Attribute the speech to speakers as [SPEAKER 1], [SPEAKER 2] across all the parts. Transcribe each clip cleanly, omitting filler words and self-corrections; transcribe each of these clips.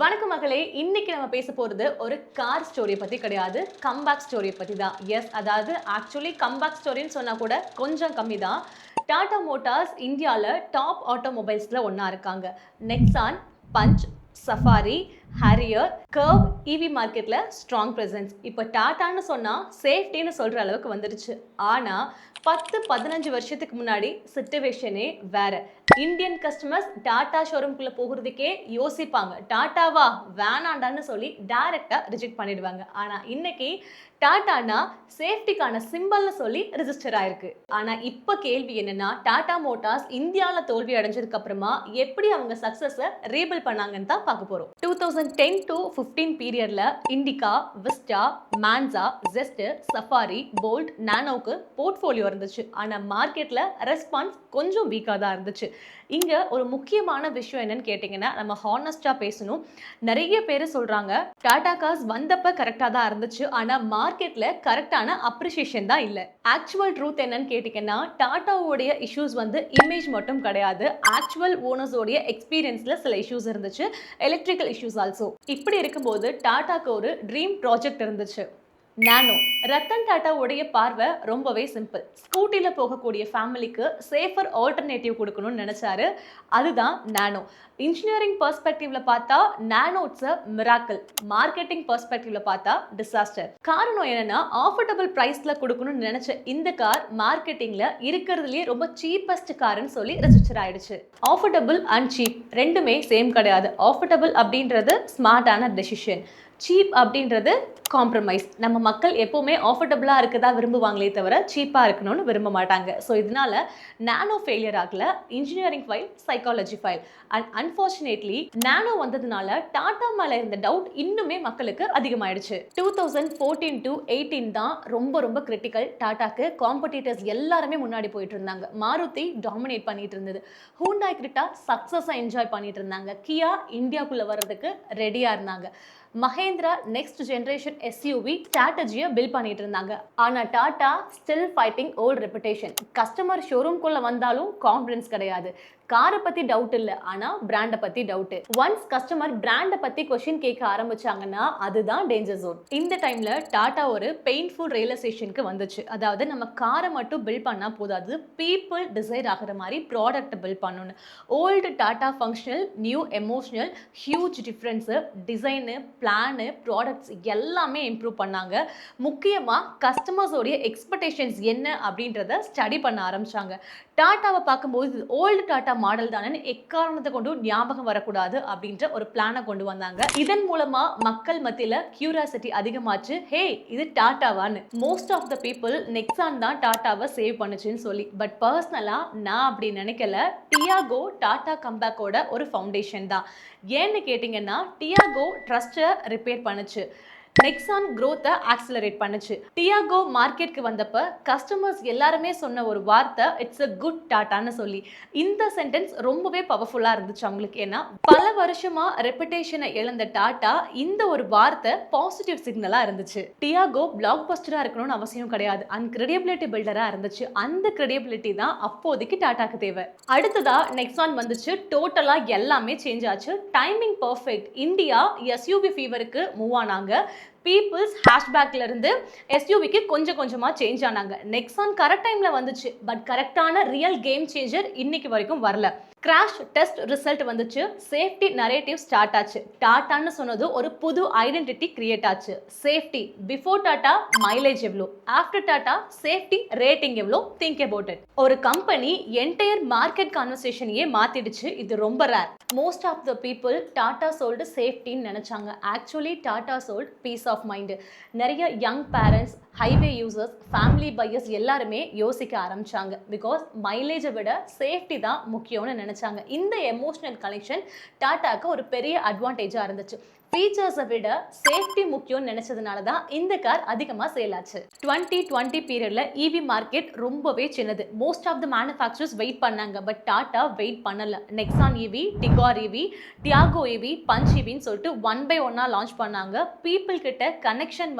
[SPEAKER 1] வணக்கம் மகளே, இன்னைக்கு நம்ம பேச போறது ஒரு கார் ஸ்டோரியை பத்தி கிடையாது, கம்பேக் ஸ்டோரியை பத்தி தான். எஸ், அதாவது ஆக்சுவலி கம்பேக் ஸ்டோரின்னு சொன்னா கூட கொஞ்சம் கம்மி தான். டாடா மோட்டார்ஸ் இந்தியாவில் டாப் ஆட்டோமொபைல்ஸ்ல ஒன்றா இருக்காங்க. Nexon, Punch, Safari, Harrier, Curvv EV மார்க்கெட்ல ஸ்ட்ராங் ப்ரெசன்ஸ். இப்போ டாட்டான்னு சொன்னா சேஃப்டின்னு சொல்ற அளவுக்கு வந்துடுச்சு. ஆனா 10-15 வருஷத்துக்கு முன்னாடி சிச்சுவேஷனே வேற. இந்தியன் கஸ்டமர்ஸ் டாடா ஷோரூம்குள்ள போகிறதுக்கே யோசிப்பாங்க. டாட்டாவா வேணாண்டான்னு சொல்லி டைரக்டா ரிஜெக்ட் பண்ணிடுவாங்க. ஆனா இன்னைக்கு டாட்டானா சேஃப்டிக்கான சிம்பிள்னு சொல்லி ரிஜிஸ்டர் ஆயிருக்கு. ஆனா இப்ப கேள்வி என்னன்னா, டாடா மோட்டார்ஸ் இந்தியாவில் தோல்வி அடைஞ்சதுக்கு அப்புறமா எப்படி அவங்க சக்சஸை ரீபில்ட் பண்ணாங்கன்னு தான் பார்க்க போறோம். 2010 to 15 பீரியட்ல Indica, Vista, Manza, Zest, Safari, Bolt, நானோக்கு போர்ட்ஃபோலியோ இருந்துச்சு. ஆனா மார்க்கெட்ல ரெஸ்பான்ஸ் கொஞ்சம் வீக்காக தான் இருந்துச்சு. இங்க ஒரு முக்கியமான விஷயம் என்னன்னு கேட்டிங்கன்னா, நம்ம ஹானஸ்டா பேசணும். நிறைய பேர் சொல்றாங்க டாடா கார்ஸ் வந்தப்ப கரெக்டா தான் இருந்துச்சு, ஆனா மார்க்கெட்ல கரெக்டான அப்ரிசியேஷன் தான் இல்லை. ஆக்சுவல் ட்ரூத் என்னன்னு கேட்டிங்கன்னா, டாட்டாவோடைய இஷ்யூஸ் இமேஜ் மட்டும் கிடையாது, ஆக்சுவல் ஓனர்ஸோடைய எக்ஸ்பீரியன்ஸ்ல சில இஷ்யூஸ் இருந்துச்சு, எலக்ட்ரிக்கல் இஷ்யூஸ் ஆல்சோ. இப்படி இருக்கும்போது டாடாக்கு ஒரு ட்ரீம் ப்ராஜெக்ட் இருந்துச்சு, நானோ. ரத்தன் டாட்டாவுடைய பார்வை ரொம்பவே சிம்பிள். ஸ்கூட்டியில் போகக்கூடிய ஃபேமிலிக்கு சேஃபர் ஆல்டர்னேட்டிவ் கொடுக்கணும்னு நினச்சாரு. அதுதான் நானோ. இன்ஜினியரிங் பர்ஸ்பெக்டிவ்ல பார்த்தா நானோ இட்ஸ் அ மிராக்கிள். மார்க்கெட்டிங் பர்ஸ்பெக்டிவ்ல பார்த்தா டிசாஸ்டர். காரணம் என்னன்னா, ஆஃபர்டபுள் பிரைஸ்ல கொடுக்கணும்னு நினைச்ச இந்த கார் மார்க்கெட்டிங்ல இருக்கிறதுலயே ரொம்ப சீப்பஸ்ட் கார்னு சொல்லி ரெஜிஸ்டர் ஆயிடுச்சு. ஆஃபர்டபுள் அண்ட் சீப் ரெண்டுமே சேம் கிடையாது. ஆஃபர்டபுள் அப்படின்றது ஸ்மார்ட்டான டெசிஷன், சீப் அப்படின்றது காம்ப்ரமைஸ். நம்ம மக்கள் எப்போவுமே ஆஃபர்டபுளாக இருக்கதா விரும்புவாங்களே தவிர சீப்பாக இருக்கணும்னு விரும்ப மாட்டாங்க. ஸோ இதனால நானோ ஃபெயிலியர் ஆகல. Engineering fail, psychology fail. And unfortunately Nano வந்ததுனால டாடா மேலே இருந்த டவுட் இன்னுமே மக்களுக்கு அதிகமாயிடுச்சு. 2014 to 18 தான் ரொம்ப ரொம்ப கிரிட்டிக்கல். டாடாக்கு காம்படிட்டர்ஸ் எல்லாருமே முன்னாடி போயிட்டு இருந்தாங்க. மாருதி டாமினேட் பண்ணிட்டு இருந்தது. ஹூண்டாய் கிரெட்டா சக்ஸஸை என்ஜாய் பண்ணிட்டு இருந்தாங்க. கியா இந்தியாவுக்குள்ள வர்றதுக்கு ரெடியாக இருந்தாங்க. மஹேந்திரா நெக்ஸ்ட் ஜென்ரேஷன் எஸ்யூவி ஸ்ட்ராட்டஜியை பில்ட் பண்ணிட்டு இருந்தாங்க. ஆனால் Tata still fighting old reputation. Customer ஷோரூம்குள்ள வந்தாலும் கான்ஃபிடன்ஸ் கிடையாது. காரை பற்றி டவுட் இல்லை, ஆனால் பிராண்டை பற்றி டவுட்டு. ஒன்ஸ் கஸ்டமர் பிராண்டை பற்றி கொஸ்டின் கேட்க ஆரம்பிச்சாங்கன்னா அதுதான் டேஞ்சர் ஜோன். இந்த டைமில் டாடா ஒரு பெயின்ஃபுல் ரியலைசேஷனுக்கு வந்துச்சு. அதாவது நம்ம காரை மட்டும் பில்ட் பண்ணால் போதாது, பீப்புள் டிசைர் ஆகிற மாதிரி ப்ராடக்ட் பில்ட் பண்ணணும். Old Tata functional, new emotional, huge difference. Design, plan, products எல்லாமே இம்ப்ரூவ் பண்ணாங்க. முக்கியமாக கஸ்டமர்ஸோடைய எக்ஸ்பெக்டேஷன்ஸ் என்ன அப்படின்றத ஸ்டடி பண்ண ஆரம்பிச்சாங்க. டாட்டாவை பார்க்கும்போது ஓல்டு டாட்டா மாடல் தானே எக்காரணத்தை கொண்டு ஞாபகம் வரக்கூடாது அப்படின்ற ஒரு பிளானை கொண்டு வந்தாங்க. இதன் மூலமா மக்கள் மத்தியில கியூரியாசிட்டி அதிகமாச்சு. ஹே, இது டாட்டாவான்னு. Most of the people Nexon தான் டாட்டாவை சேவ் பண்ணுச்சுன்னு சொல்லி. பட் பர்சனலா நான் அப்படி நினைக்கல. டியாகோ டாடா கம்பேக்கோட ஒரு ஃபவுண்டேஷன் தான். ஏன்னு கேட்டிங்கன்னா, டியாகோ ட்ரஸ்ட்டை ரிப்பேர் பண்ணுச்சு, நெக்ஸான் growth-ஐ ஆக்சிலரேட் பண்ணுச்சு. டியாகோ மார்க்கெட்டுக்கு வந்தப்ப கஸ்டமர்ஸ் எல்லாருமே சொன்ன ஒரு வார்த்தை இட்ஸ் அ குட் டாட்டான்னு சொல்லி. இந்த சென்டென்ஸ் ரொம்பவே பவர்ஃபுல்லாக இருந்துச்சு அவங்களுக்கு. ஏன்னா பல வருஷமா ரெப்புடேஷனை இழந்த டாட்டா இந்த ஒரு வார்த்தை பாசிட்டிவ் சிக்னலாக இருந்துச்சு. டியாகோ பிளாக் பஸ்டராக இருக்கணும்னு அவசியம் கிடையாது, அண்ட் கிரெடிபிலிட்டி பில்டராக இருந்துச்சு. அந்த கிரெடிபிலிட்டி தான் அப்போதைக்கு டாட்டாக்கு தேவை. அடுத்ததா நெக்ஸான் வந்துச்சு. டோட்டலாக எல்லாமே சேஞ்ச் ஆச்சு. Timing perfect. இந்தியா எஸ்யூவி ஃபீவருக்கு மூவ் ஆனாங்க. பீப்புள்ஸ் ஹேஷ்பேக்ல இருந்து எஸ்யூவிக்கு கொஞ்சம் கொஞ்சமாக சேஞ்ச் ஆனாங்க. நெக்ஸான் கரெக்ட் டைமில் வந்துச்சு, பட் கரெக்டான ரியல் கேம் சேஞ்சர் இன்னைக்கு வரைக்கும் வரல. கிராஷ் டெஸ்ட் ரிசல்ட் வந்துச்சு. சேஃப்டி நரேட்டிவ் ஸ்டார்ட் ஆச்சு. டாட்டான்னு சொன்னது ஒரு புது ஐடென்டிட்டி கிரியேட் ஆச்சு. சேஃப்டி பிஃபோர் டாட்டா மைலேஜ் எவ்வளோ, ஆஃப்டர் டாட்டா சேஃப்டி ரேட்டிங் எவ்வளோ, திங்க் அபவுட் இட். ஒரு கம்பெனி என்டையர் மார்க்கெட் கான்வர்சேஷனையே மாத்திடுச்சு. இது ரொம்ப rare. Most of the people Tata sold சேஃப்டின்னு நினைச்சாங்க. Actually Tata sold peace of mind. நிறைய young parents, highway users, family buyers எல்லாருமே யோசிக்க ஆரம்பிச்சாங்க. பிகாஸ் மைலேஜை விட சேஃப்டி தான் முக்கியம்னு நினைச்சாங்க. இந்த எமோஷனல் கனெக்ஷன் டாட்டாக்கு ஒரு பெரிய அட்வான்டேஜாக இருந்துச்சு. ஃபீச்சர்ஸை விட சேஃப்டி முக்கியம்னு நினைச்சதுனால தான் இந்த கார் அதிகமாக சேல் ஆச்சு. 2020 பீரியட்ல இவி மார்க்கெட் ரொம்பவே சின்னது. Most of the manufacturers wait பண்ணாங்க, பட் டாட்டா வெயிட் பண்ணல. Nexon EV, Tigor EV, Tiago EV, Punch இவின்னு சொல்லிட்டு 1 by 1 லான்ச் பண்ணாங்க. பீப்புள் கிட்ட கனெக்ஷன்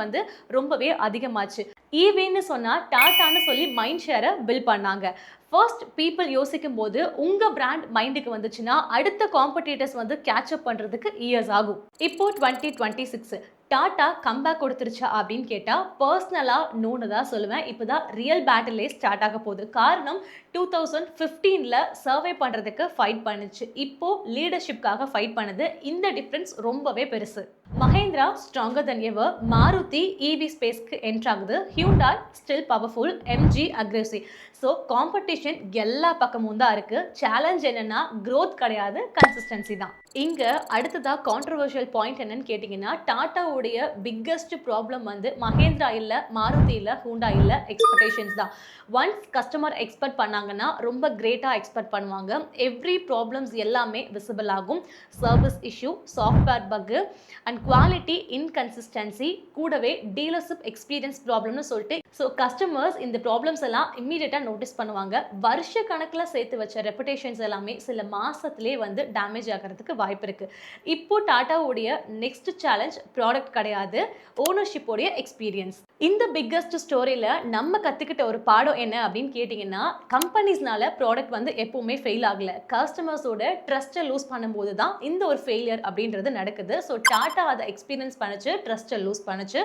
[SPEAKER 1] ரொம்பவே அதிகமாச்சு. ஈவின்னு சொன்னா டாட்டான்னு சொல்லி மைண்ட் ஷேரை பில்ட் பண்ணாங்க. ஃபர்ஸ்ட் பீப்புள் யோசிக்கும் போது உங்க பிராண்ட் மைண்டுக்கு வந்துச்சுன்னா அடுத்த காம்படிட்டர்ஸ் வந்து கேட்சப் பண்றதுக்கு இயர்ஸ் ஆகும். இப்போ 2026 டாடா கம்பேக் கொடுத்துருச்சா அப்படின்னு கேட்டால் பர்சனலாக நோன்னு தான் சொல்லுவேன். இப்போ தான் ரியல் பேட்டிலே ஸ்டார்ட் ஆக போகுது. காரணம் 2015 சர்வே பண்ணுறதுக்கு ஃபைட் பண்ணுச்சு. இப்போது லீடர்ஷிப்காக ஃபைட் பண்ணுது. இந்த டிஃப்ரென்ஸ் ரொம்பவே பெருசு. Mahindra stronger than ever. Maruti EV ஸ்பேஸ்க்கு என்ட்ராகுது. Hyundai still powerful. MG aggressive. So competition எல்லா பக்கமும் தான் இருக்குது. சேலஞ்ச் என்னென்னா க்ரோத் கிடையாது, கன்சிஸ்டன்சி தான். இங்கே அடுத்ததாக கான்ட்ரவர்ஷியல் பாயிண்ட் என்னன்னு கேட்டிங்கன்னா, டாட்டாவுடைய பிக்கஸ்ட் ப்ராப்ளம் வந்து மஹேந்திரா இல்லை, மாருதி இல்லை, ஹூண்டா இல்லை, எக்ஸ்பெக்டேஷன்ஸ் தான். ஒன்ஸ் கஸ்டமர் எக்ஸ்பெக்ட் பண்ணாங்கன்னா ரொம்ப கிரேட்டாக எக்ஸ்பெக்ட் பண்ணுவாங்க. எவ்ரி ப்ராப்ளம்ஸ் எல்லாமே விசிபிள் ஆகும். சர்வீஸ் இஷ்யூ, சாஃப்ட்வேர் பக்கு அண்ட் குவாலிட்டி இன்கன்சிஸ்டன்சி, கூடவே டீலர்ஷிப் எக்ஸ்பீரியன்ஸ் ப்ராப்ளம்னு சொல்லிட்டு ஸோ கஸ்டமர்ஸ் இந்த ப்ராப்ளம்ஸ் எல்லாம் இம்மீடியட்டாக நோட்டீஸ் பண்ணுவாங்க. வருஷ கணக்கில் சேர்த்து வச்ச ரெப்புடேஷன்ஸ் எல்லாமே சில மாதத்துலேயே வந்து டேமேஜ் ஆகிறதுக்கு வாய்ப்பு இருக்குது. இப்போ டாட்டாவுடைய நெக்ஸ்ட் சேலஞ்ச் ப்ராடக்ட் கிடையாது, ஓனர்ஷிப்போடைய எக்ஸ்பீரியன்ஸ். இந்த பிக்கஸ்ட் ஸ்டோரியில் நம்ம கற்றுக்கிட்ட ஒரு பாடம் என்ன அப்படின்னு கேட்டிங்கன்னா, கம்பெனிஸ்னால ப்ராடக்ட் வந்து எப்போவுமே ஃபெயில் ஆகலை. கஸ்டமர்ஸோட ட்ரஸ்ட்டை லூஸ் பண்ணும்போது தான் இந்த ஒரு ஃபெயிலியர் அப்படின்றது நடக்குது. ஸோ டாட்டா அதை எக்ஸ்பீரியன்ஸ் பண்ணுச்சு, ட்ரஸ்ட்டை லூஸ் பண்ணுச்சு,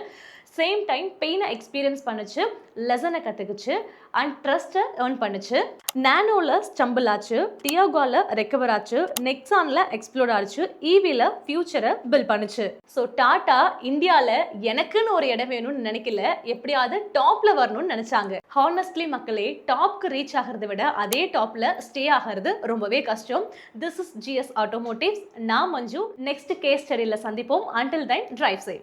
[SPEAKER 1] சேம் டைம் பெயினை எக்ஸ்பீரியன்ஸ் பண்ணுச்சு, லெசனை கற்றுக்குச்சு அண்ட் ட்ரஸ்ட்டை ஏர்ன் பண்ணுச்சு. நானோவில் ஸ்டம்பிள் ஆச்சு, டியாகோவில் ரெக்கவர் ஆச்சு, நெக்ஸானில் எக்ஸ்ப்ளோர் ஆச்சு, ஈவியில் ஃபியூச்சரை பில்ட் பண்ணுச்சு. ஸோ டாட்டா இந்தியாவில் எனக்குன்னு ஒரு இடம் வேணும்னு நினைக்கல, எப்படியாவது டாப்பில் வரணும்னு நினச்சாங்க. ஹானஸ்ட்லி மக்களே, டாப்க்கு ரீச் ஆகிறத விட அதே டாப்பில் ஸ்டே ஆகிறது ரொம்பவே கஷ்டம். This is GS automotives. நான் மஞ்சு. நெக்ஸ்ட் கேஸ் ஸ்டடியில் சந்திப்போம். Until then drive safe.